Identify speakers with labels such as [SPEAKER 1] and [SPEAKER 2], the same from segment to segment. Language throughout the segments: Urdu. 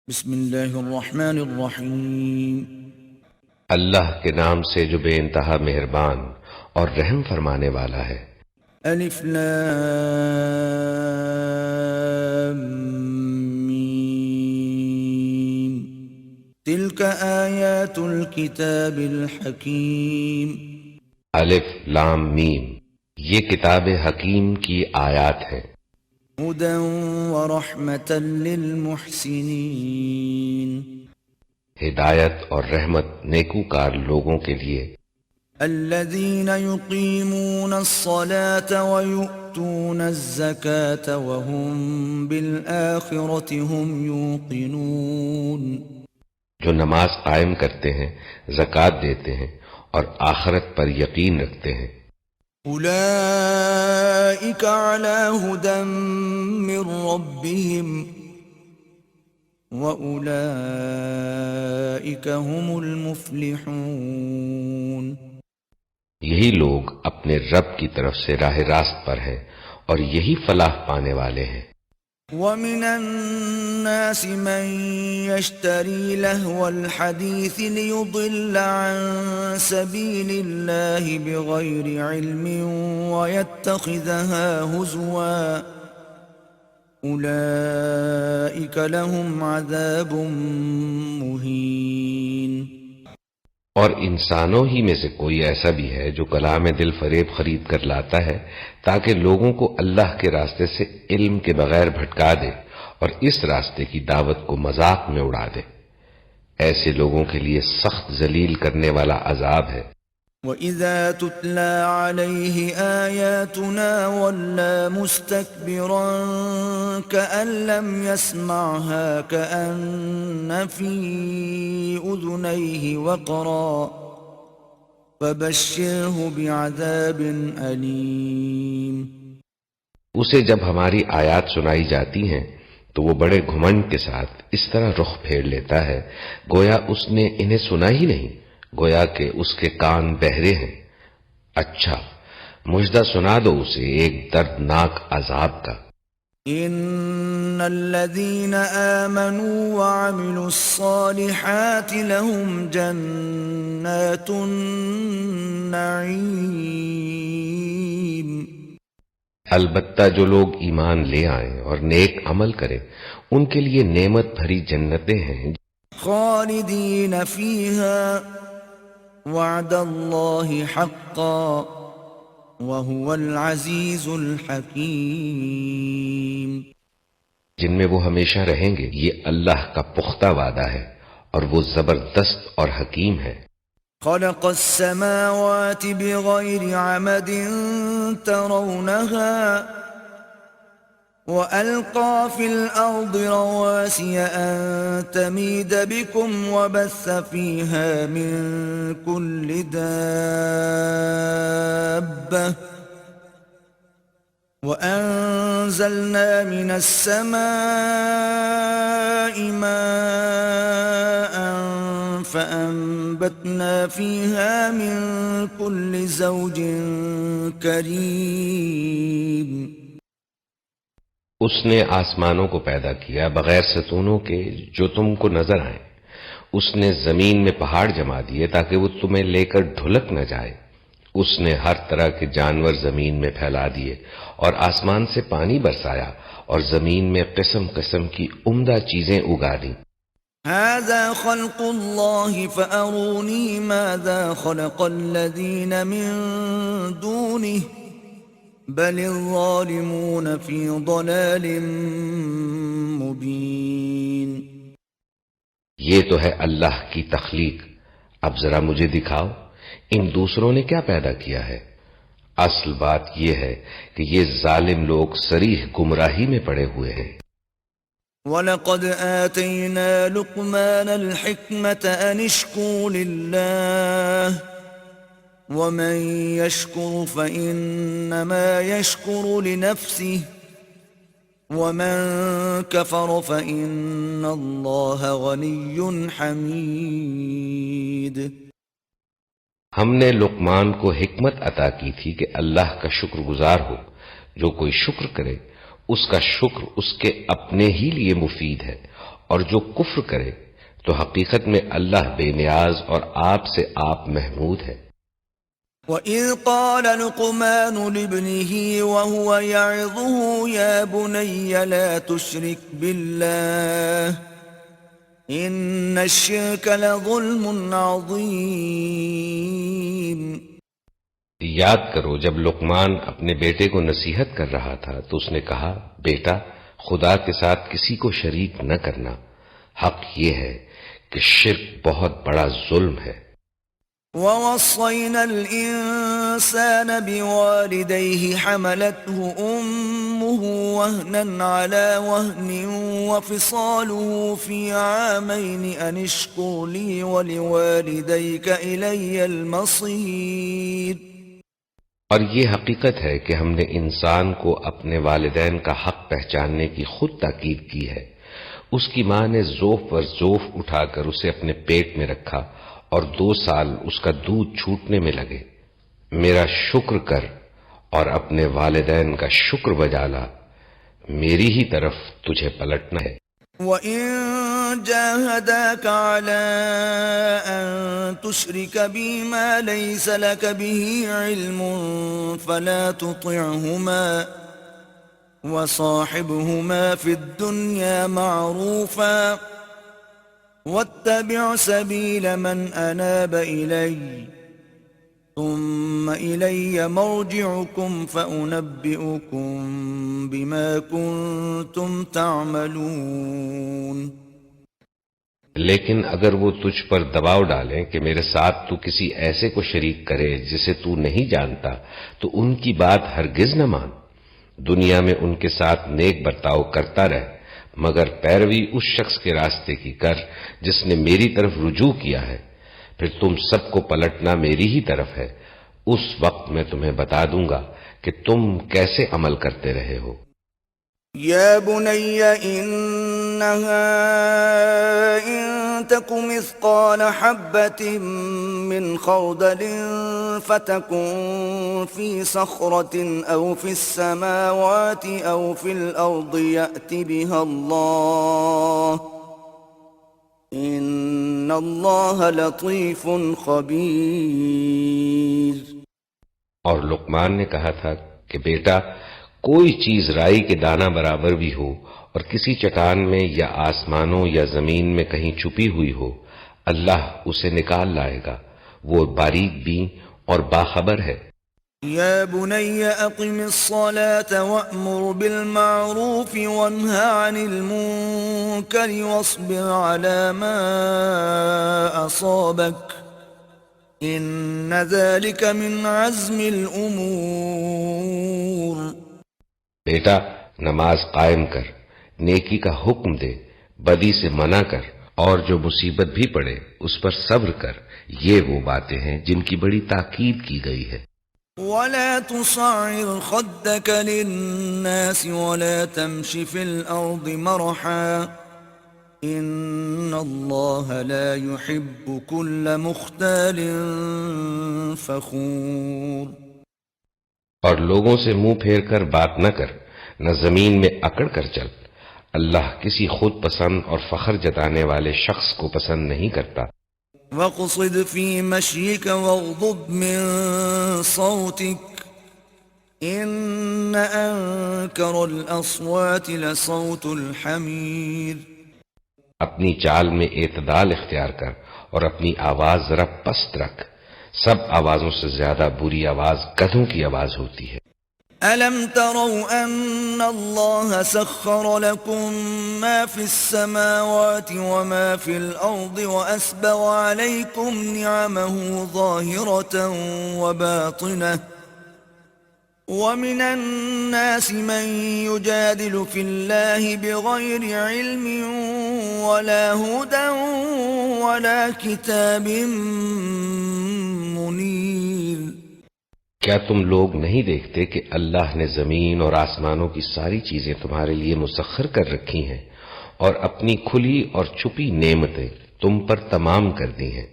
[SPEAKER 1] بسم اللہ الرحمن الرحیم۔
[SPEAKER 2] اللہ کے نام سے جو بے انتہا مہربان اور رحم فرمانے والا ہے۔
[SPEAKER 1] الف لام میم، تلک آیات الکتاب الحکیم۔
[SPEAKER 2] الف لام میم، یہ کتاب حکیم کی آیات ہیں۔
[SPEAKER 1] ہدی ورحمۃ للمحسنین،
[SPEAKER 2] ہدایت اور رحمت نیکوکار لوگوں کے لیے۔
[SPEAKER 1] الذین یقیمون الصلاة ویؤتون الزکاة وهم بالآخرة هم یوقنون،
[SPEAKER 2] جو نماز قائم کرتے ہیں، زکوٰۃ دیتے ہیں اور آخرت پر یقین رکھتے ہیں۔
[SPEAKER 1] اولئک علی ھدی من ربہم واولئک هم المفلحون،
[SPEAKER 2] یہی لوگ اپنے رب کی طرف سے راہ راست پر ہیں اور یہی فلاح پانے والے ہیں۔
[SPEAKER 1] ومن الناس من يشتري لهو الحديث ليضل عن سبيل الله بغير علم ويتخذها هزوا أولئك لهم عذاب مهين۔
[SPEAKER 2] اور انسانوں ہی میں سے کوئی ایسا بھی ہے جو کلام دل فریب خرید کر لاتا ہے تاکہ لوگوں کو اللہ کے راستے سے علم کے بغیر بھٹکا دے اور اس راستے کی دعوت کو مذاق میں اڑا دے۔ ایسے لوگوں کے لیے سخت ذلیل کرنے والا عذاب ہے۔
[SPEAKER 1] وَإِذَا تُتْلَى عَلَيْهِ آيَاتُنَا وَلَّى مُسْتَكْبِرًا كَأَن لَّمْ يَسْمَعْهَا كَأَنَّ فِي أُذُنَيْهِ وَقْرًا فَبَشِّرْهُ بِعَذَابٍ أَلِيمٍ۔
[SPEAKER 2] اسے جب ہماری آیات سنائی جاتی ہیں تو وہ بڑے گھمنڈ کے ساتھ اس طرح رخ پھیر لیتا ہے گویا اس نے انہیں سنا ہی نہیں، گویا کہ اس کے کان بہرے ہیں۔ اچھا، مژدہ سنا دو اسے ایک دردناک عذاب کا۔
[SPEAKER 1] ان الذين آمنوا وعملوا الصالحات لهم جنات النعیم،
[SPEAKER 2] البتہ جو لوگ ایمان لے آئیں اور نیک عمل کریں ان کے لیے نعمت بھری جنتیں ہیں۔
[SPEAKER 1] خالدین فیہا وعد اللہ حقا وهو العزیز الحکیم،
[SPEAKER 2] جن میں وہ ہمیشہ رہیں گے، یہ اللہ کا پختہ وعدہ ہے اور وہ زبردست اور حکیم ہے۔
[SPEAKER 1] خلق السماوات بغیر عمد ترونها وألقى في الأرض رواسي أن تميد بكم وبث فيها من كل دابة وأنزلنا من السماء ماء فأنبتنا فيها من كل زوج كريم۔
[SPEAKER 2] اس نے آسمانوں کو پیدا کیا بغیر ستونوں کے جو تم کو نظر آئیں، اس نے زمین میں پہاڑ جما دیے تاکہ وہ تمہیں لے کر ڈھلک نہ جائے، اس نے ہر طرح کے جانور زمین میں پھیلا دیے اور آسمان سے پانی برسایا اور زمین میں قسم قسم کی عمدہ چیزیں اگا دیں۔
[SPEAKER 1] هذا خلق الله فأروني ماذا خلق الذين من دونه بل الظالمون في ضلال مبين۔
[SPEAKER 2] یہ تو ہے اللہ کی تخلیق، اب ذرا مجھے دکھاؤ ان دوسروں نے کیا پیدا کیا ہے۔ اصل بات یہ ہے کہ یہ ظالم لوگ صریح گمراہی میں پڑے ہوئے ہیں۔
[SPEAKER 1] وَلَقَدْ آتَيْنَا لُقْمَانَ الْحِكْمَةَ أَنِ اشْكُرْ لِلَّهِ وَمَنْ يَشْكُرْ فَإِنَّمَا يَشْكُرُ لِنَفْسِهِ وَمَنْ كَفَرَ فَإِنَّ اللَّهَ غَنِيٌّ حَمِيدٌ۔
[SPEAKER 2] ہم نے لقمان کو حکمت عطا کی تھی کہ اللہ کا شکر گزار ہو، جو کوئی شکر کرے اس کا شکر اس کے اپنے ہی لیے مفید ہے اور جو کفر کرے تو حقیقت میں اللہ بے نیاز اور آپ سے آپ محمود ہے۔
[SPEAKER 1] وَإِذْ قَالَ لُقْمَانُ لِابْنِهِ وَهُوَ يَعِظُهُ يَا بُنَيَّ لَا تُشْرِكْ بِاللَّهِ إِنَّ الشِّرْكَ لَظُلْمٌ عَظِيمٌ۔
[SPEAKER 2] یاد کرو جب لقمان اپنے بیٹے کو نصیحت کر رہا تھا تو اس نے کہا، بیٹا خدا کے ساتھ کسی کو شریک نہ کرنا، حق یہ ہے کہ شرک بہت بڑا ظلم ہے۔
[SPEAKER 1] وَوَصَّيْنَا الْإِنسَانَ بِوَالِدَيْهِ حَمَلَتْهُ أُمُّهُ وَهْنًا عَلَى وَهْنٍ وَفِصَالُهُ فِي عَامَيْنِ أَنِ اشْكُرْ لِي وَلِوَالِدَيْكَ إِلَيَّ الْمَصِيرُ۔
[SPEAKER 2] اور یہ حقیقت ہے کہ ہم نے انسان کو اپنے والدین کا حق پہچاننے کی خود تاکید کی ہے۔ اس کی ماں نے ذوف پر ذوف اٹھا کر اسے اپنے پیٹ میں رکھا اور 2 سال اس کا دودھ چھوٹنے میں لگے۔ میرا شکر کر اور اپنے والدین کا شکر بجا لا، میری ہی طرف تجھے پلٹنا ہے۔
[SPEAKER 1] وَإِن جَاهَدَاكَ عَلَىٰ أَن تُشْرِكَ بِي مَا لَيْسَ لَكَ بِهِ عِلْمٌ فَلَا تُطِعْهُمَا وَصَاحِبْهُمَا فِي الدُّنْيَا مَعْرُوفًا وَاتَّبِعْ سَبِيلَ مَنْ أَنَابَ إِلَيَّ ثُمَّ إِلَيَّ مَرْجِعُكُمْ فَأُنَبِّئُكُم بِمَا كُنتُمْ تَعْمَلُونَ۔
[SPEAKER 2] لیکن اگر وہ تجھ پر دباؤ ڈالیں کہ میرے ساتھ تو کسی ایسے کو شریک کرے جسے تو نہیں جانتا تو ان کی بات ہرگز نہ مان، دنیا میں ان کے ساتھ نیک برتاؤ کرتا رہ، مگر پیروی اس شخص کے راستے کی کر جس نے میری طرف رجوع کیا ہے، پھر تم سب کو پلٹنا میری ہی طرف ہے، اس وقت میں تمہیں بتا دوں گا کہ تم کیسے عمل کرتے رہے ہو۔
[SPEAKER 1] يا بني إنها إن تك مثقال حبة من خردل فتكن في صخرة أو في السماوات أو في الأرض يأت بها الله إن الله لطيف خبير۔
[SPEAKER 2] اور لقمان نے کہا تھا کہ بیٹا کوئی چیز رائی کے دانہ برابر بھی ہو اور کسی چٹان میں یا آسمانوں یا زمین میں کہیں چھپی ہوئی ہو، اللہ اسے نکال لائے گا، وہ باریک بین اور باخبر ہے۔
[SPEAKER 1] يا بني أقم الصلاة وأمر بالمعروف وانهى عن المنكر واصبر على ما أصابك إن ذلك من عزم الأمور۔
[SPEAKER 2] بیٹا نماز قائم کر، نیکی کا حکم دے، بدی سے منع کر، اور جو مصیبت بھی پڑے اس پر صبر کر، یہ وہ باتیں ہیں جن کی بڑی تاکید کی گئی ہے۔
[SPEAKER 1] ولا تصعر خدك للناس ولا تمش في الأرض مرحا إن الله لا يحب كل مختال فخور۔
[SPEAKER 2] اور لوگوں سے منہ پھیر کر بات نہ کر، نہ زمین میں اکڑ کر چل، اللہ کسی خود پسند اور فخر جتانے والے شخص کو پسند نہیں کرتا۔
[SPEAKER 1] واقصد في مشيك واغضض من صوتك إن أنكر الأصوات لصوت الحمير۔
[SPEAKER 2] اپنی چال میں اعتدال اختیار کر اور اپنی آواز ذرا پست رکھ، سب آوازوں سے زیادہ بری آواز گدھوں کی آواز ہوتی ہے۔
[SPEAKER 1] أَلَمْ تَرَوْا أَنَّ اللَّهَ سَخَّرَ لَكُم مَّا فِي السَّمَاوَاتِ وَمَا فِي الْأَرْضِ وَأَسْبَغَ عَلَيْكُمْ نِعَمَهُ ظَاهِرَةً وَبَاطِنَةً وَمِنَ النَّاسِ مَن يُجَادِلُ فِي اللَّهِ بِغَيْرِ عِلْمٍ وَلَا هُدًى وَلَا كِتَابٍ مُنِيرٍ۔
[SPEAKER 2] کیا تم لوگ نہیں دیکھتے کہ اللہ نے زمین اور آسمانوں کی ساری چیزیں تمہارے لیے مسخر کر رکھی ہیں اور اپنی کھلی اور چھپی نعمتیں تم پر تمام کر دی ہیں؟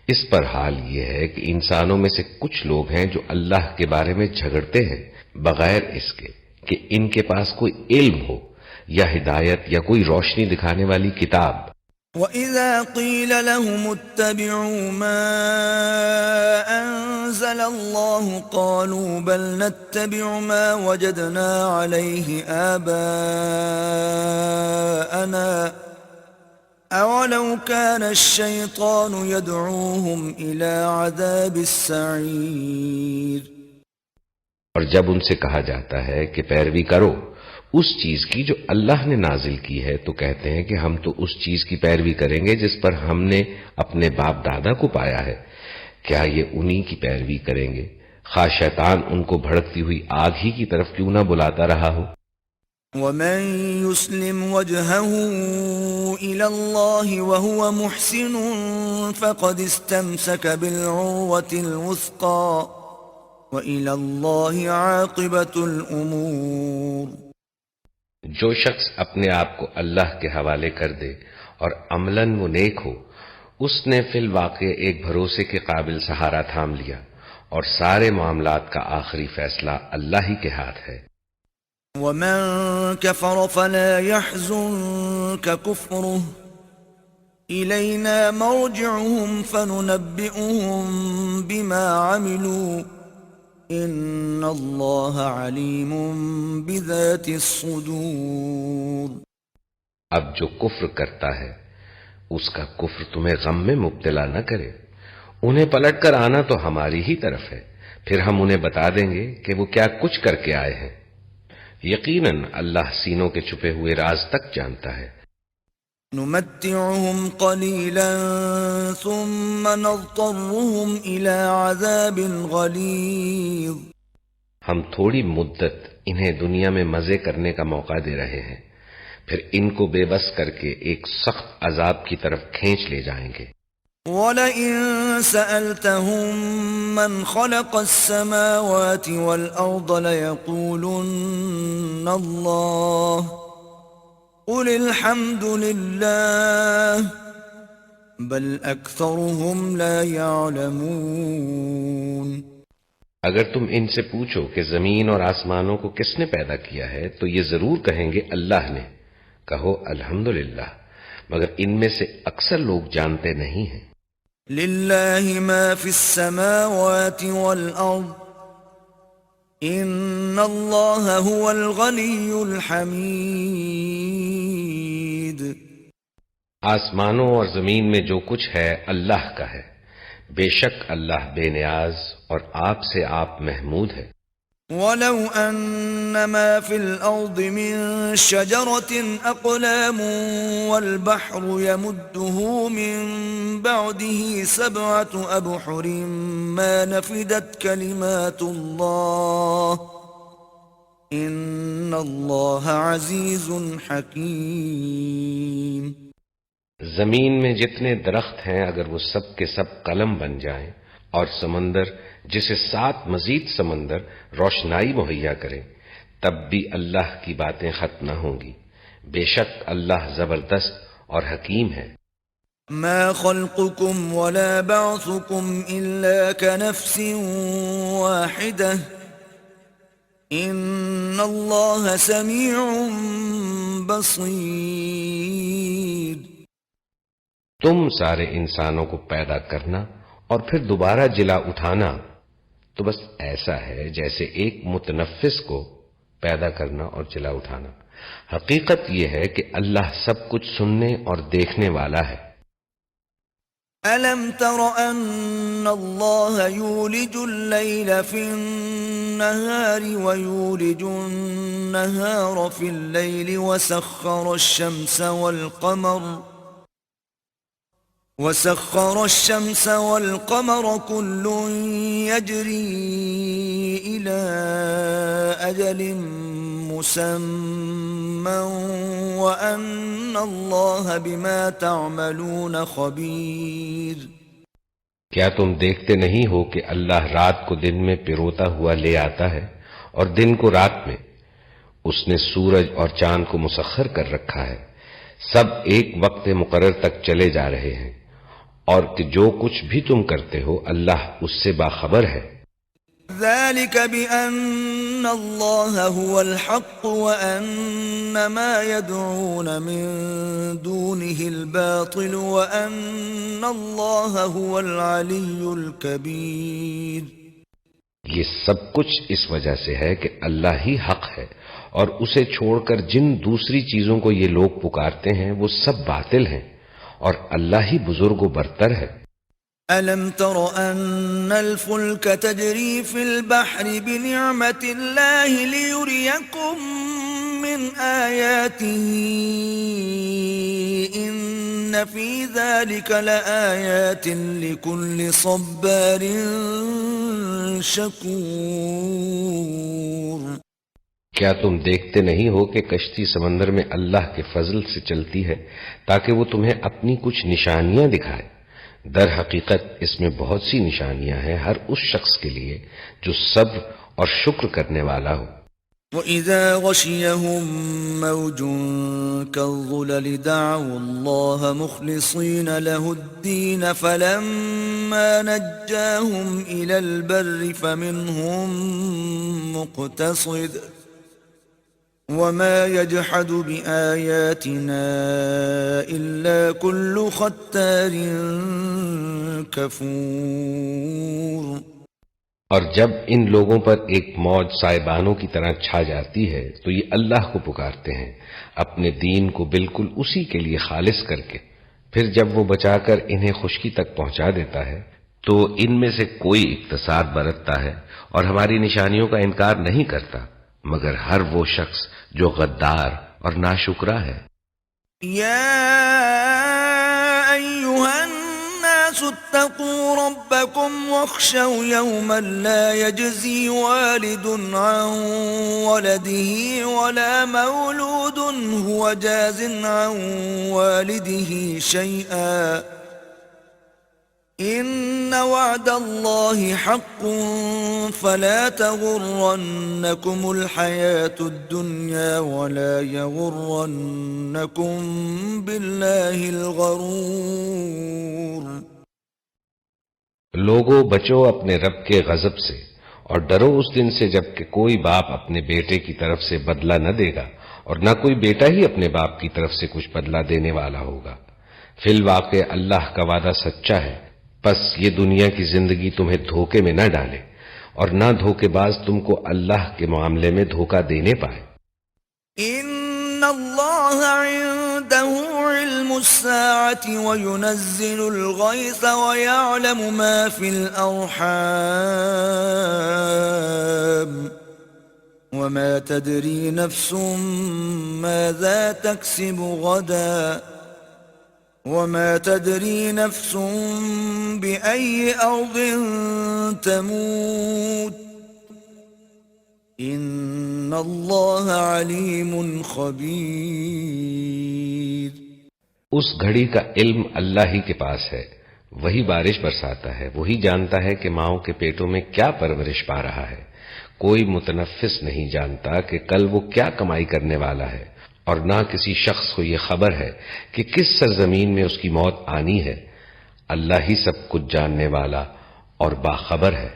[SPEAKER 2] اس پر حال یہ ہے کہ انسانوں میں سے کچھ لوگ ہیں جو اللہ کے بارے میں جھگڑتے ہیں بغیر اس کے کہ ان کے پاس کوئی علم ہو، یا ہدایت یا کوئی روشنی دکھانے والی کتاب۔
[SPEAKER 1] وَإِذَا قِيلَ لَهُمُ اتَّبِعُوا مَا أَنزَلَ اللَّهُ قَالُوا بَلْ نَتَّبِعُ مَا وَجَدْنَا عَلَيْهِ آبَاءَنَا أَوَلَوْ كَانَ الشَّيْطَانُ يَدْعُوهُمْ إِلَى عَذَابِ السَّعِيرِ۔
[SPEAKER 2] اور جب ان سے کہا جاتا ہے کہ پیروی کرو اس چیز کی جو اللہ نے نازل کی ہے تو کہتے ہیں کہ ہم تو اس چیز کی پیروی کریں گے جس پر ہم نے اپنے باپ دادا کو پایا ہے، کیا یہ انہی کی پیروی کریں گے، خواہ شیطان ان کو بھڑکتی ہوئی آگ ہی کی طرف کیوں نہ بلاتا رہا ہو۔
[SPEAKER 1] وَمَن يُسْلِمْ وَجْهَهُ إِلَى اللَّهِ وَهُوَ مُحْسِنٌ فَقَدِ اسْتَمْسَكَ بِالْعُرْوَةِ الْوُثْقَى وَإِلَى اللَّهِ عَاقِبَةُ الْأُمُورِ۔
[SPEAKER 2] جو شخص اپنے آپ کو اللہ کے حوالے کر دے اور عملاً وہ نیک ہو، اس نے فی الواقع ایک بھروسے کے قابل سہارا تھام لیا، اور سارے معاملات کا آخری فیصلہ اللہ ہی کے ہاتھ ہے۔
[SPEAKER 1] وَمَن كَفَرَ فَلَا يَحْزُنكَ كُفْرُهُ إِلَيْنَا مَرْجِعُهُمْ فَنُنَبِّئُهُم بِمَا عَمِلُوا إِنَّ اللَّهَ عَلِيمٌ بِذَاتِ الصُّدُورِ۔
[SPEAKER 2] اب جو کفر کرتا ہے اس کا کفر تمہیں غم میں مبتلا نہ کرے، انہیں پلٹ کر آنا تو ہماری ہی طرف ہے، پھر ہم انہیں بتا دیں گے کہ وہ کیا کچھ کر کے آئے ہیں۔ یقیناً اللہ سینوں کے چھپے ہوئے راز تک جانتا ہے۔
[SPEAKER 1] نمتعهم قليلا ثم نضطرهم إلى عذاب غليظ۔
[SPEAKER 2] ہم تھوڑی مدت انہیں دنیا میں مزے کرنے کا موقع دے رہے ہیں، پھر ان کو بے بس کر کے ایک سخت عذاب کی طرف کھینچ لے جائیں گے۔
[SPEAKER 1] وَلَئِن سَأَلْتَهُم مَّنْ خَلَقَ السَّمَاوَاتِ وَالْأَرْضَ لَيَقُولُنَّ اللَّهُ قُلِ الْحَمْدُ لِلَّهِ بَلْ أَكْثَرُهُمْ لَا يَعْلَمُونَ۔
[SPEAKER 2] اگر تم ان سے پوچھو کہ زمین اور آسمانوں کو کس نے پیدا کیا ہے تو یہ ضرور کہیں گے اللہ نے، کہو الحمدللہ، مگر ان میں سے اکثر لوگ جانتے نہیں ہیں۔
[SPEAKER 1] لِلَّهِ مَا فِي السَّمَاوَاتِ وَالْأَرْضِ إِنَّ اللَّهَ هُوَ الْغَنِيُّ الْحَمِيدُ۔
[SPEAKER 2] آسمانوں اور زمین میں جو کچھ ہے اللہ کا ہے، بے شک اللہ بے نیاز اور آپ سے آپ محمود ہے۔
[SPEAKER 1] وَلَوْ أَنَّ مَا فِي الْأَرْضِ مِن شَجَرَةٍ أَقْلَامٌ وَالْبَحْرُ يَمُدُّهُ مِن بَعْدِهِ سَبْعَةُ أَبْحُرٍ مَا نَفِدَتْ كَلِمَاتُ اللَّهِ إِنَّ اللَّهَ عَزِيزٌ حَكِيمٌ۔
[SPEAKER 2] زمین میں جتنے درخت ہیں اگر وہ سب کے سب قلم بن جائیں، اور سمندر جسے 7 مزید سمندر روشنائی مہیا کریں، تب بھی اللہ کی باتیں ختم نہ ہوں گی، بے شک اللہ زبردست اور حکیم ہے۔
[SPEAKER 1] ما خلقكم ولا بعثكم إلا كنفس واحدة إن الله سميع بصير۔
[SPEAKER 2] تم سارے انسانوں کو پیدا کرنا اور پھر دوبارہ جلا اٹھانا تو بس ایسا ہے جیسے ایک متنفس کو پیدا کرنا اور جلا اٹھانا۔ حقیقت یہ ہے کہ اللہ سب کچھ سننے اور دیکھنے والا ہے۔
[SPEAKER 1] أَلَمْ تَرَ أَنَّ اللَّهَ يُولِجُ اللَّيْلَ فِي النَّهَارِ وَيُولِجُ النَّهَارَ فِي اللَّيْلِ وَسَخَّرَ الشَّمْسَ وَالْقَمَرَ كُلٌّ يَجْرِي إِلَى أَجَلٍ مُّسَمًّى وَأَنَّ اللَّهَ بِمَا تَعْمَلُونَ خَبِيرٌ۔
[SPEAKER 2] کیا تم دیکھتے نہیں ہو کہ اللہ رات کو دن میں پروتا ہوا لے آتا ہے اور دن کو رات میں؟ اس نے سورج اور چاند کو مسخر کر رکھا ہے، سب ایک وقت مقرر تک چلے جا رہے ہیں، اور کہ جو کچھ بھی تم کرتے ہو اللہ اس سے باخبر ہے۔
[SPEAKER 1] ذلك بأن الله هو الحق وأن ما يدعون من دونه الباطل وأن الله هو العلي الكبير.
[SPEAKER 2] یہ سب کچھ اس وجہ سے ہے کہ اللہ ہی حق ہے اور اسے چھوڑ کر جن دوسری چیزوں کو یہ لوگ پکارتے ہیں وہ سب باطل ہیں اور اللہ ہی بزرگ و برتر ہے.
[SPEAKER 1] أَلَمْ تَرَ أَنَّ الْفُلْكَ تَجْرِي فِي الْبَحْرِ بِنِعْمَةِ اللَّهِ لِيُرِيَكُم مِّنْ آيَاتِهِ إِنَّ فِي ذَلِكَ لَآيَاتٍ لِكُلِّ صَبَّارٍ شَكُورٍ.
[SPEAKER 2] کیا تم دیکھتے نہیں ہو کہ کشتی سمندر میں اللہ کے فضل سے چلتی ہے تاکہ وہ تمہیں اپنی کچھ نشانیاں دکھائے؟ در حقیقت اس میں بہت سی نشانیاں ہیں ہر اس شخص کے لیے جو صبر اور شکر کرنے والا ہو.
[SPEAKER 1] وَإِذَا غَشِيَهُم مَّوْجٌ كَالظُّلَلِ دَعَوُا اللَّهَ مُخْلِصِينَ لَهُ الدِّينَ فَلَمَّا نَجَّاهُمْ إِلَى الْبَرِّ فَمِنْهُم مُّقْتَصِدٌ وَمَا يَجْحَدُ بِآيَاتِنَا إِلَّا كُلُّ خَتَّارٍ كَفُورٍ.
[SPEAKER 2] اور جب ان لوگوں پر ایک موج سائبانوں کی طرح چھا جاتی ہے تو یہ اللہ کو پکارتے ہیں اپنے دین کو بالکل اسی کے لیے خالص کر کے. پھر جب وہ بچا کر انہیں خشکی تک پہنچا دیتا ہے تو ان میں سے کوئی اقتصاد برتتا ہے اور ہماری نشانیوں کا انکار نہیں کرتا مگر ہر وہ شخص جو غدار اور ناشکرا ہے.
[SPEAKER 1] يا أيها الناس اتقوا ربكم واخشوا يوما لا يجزي والد عن ولده ولا مولود هو جاز عن والده شيئا إن وعد الله حق فلا تغرنكم الحياة الدنيا ولا يغرنكم بالله الغرور.
[SPEAKER 2] لوگو بچو اپنے رب کے غضب سے اور ڈرو اس دن سے جب کہ کوئی باپ اپنے بیٹے کی طرف سے بدلہ نہ دے گا اور نہ کوئی بیٹا ہی اپنے باپ کی طرف سے کچھ بدلہ دینے والا ہوگا. فی الواقع اللہ کا وعدہ سچا ہے بس یہ دنیا کی زندگی تمہیں دھوکے میں نہ ڈالے اور نہ دھوکے باز تم کو اللہ کے معاملے میں دھوکہ دینے پائے.
[SPEAKER 1] ان اللہ عنده علم الساعة وينزل الغيث ويعلم ما في الأرحام وما تدري نفس ماذا تكسب غدا وما تدري نفس بأي أرض تموت ان اللہ علیم خبیر.
[SPEAKER 2] اس گھڑی کا علم اللہ ہی کے پاس ہے وہی بارش برساتا ہے وہی جانتا ہے کہ ماؤں کے پیٹوں میں کیا پرورش پا رہا ہے. کوئی متنفس نہیں جانتا کہ کل وہ کیا کمائی کرنے والا ہے اور نہ کسی شخص کو یہ خبر ہے کہ کس سرزمین میں اس کی موت آنی ہے. اللہ ہی سب کچھ جاننے والا اور باخبر ہے.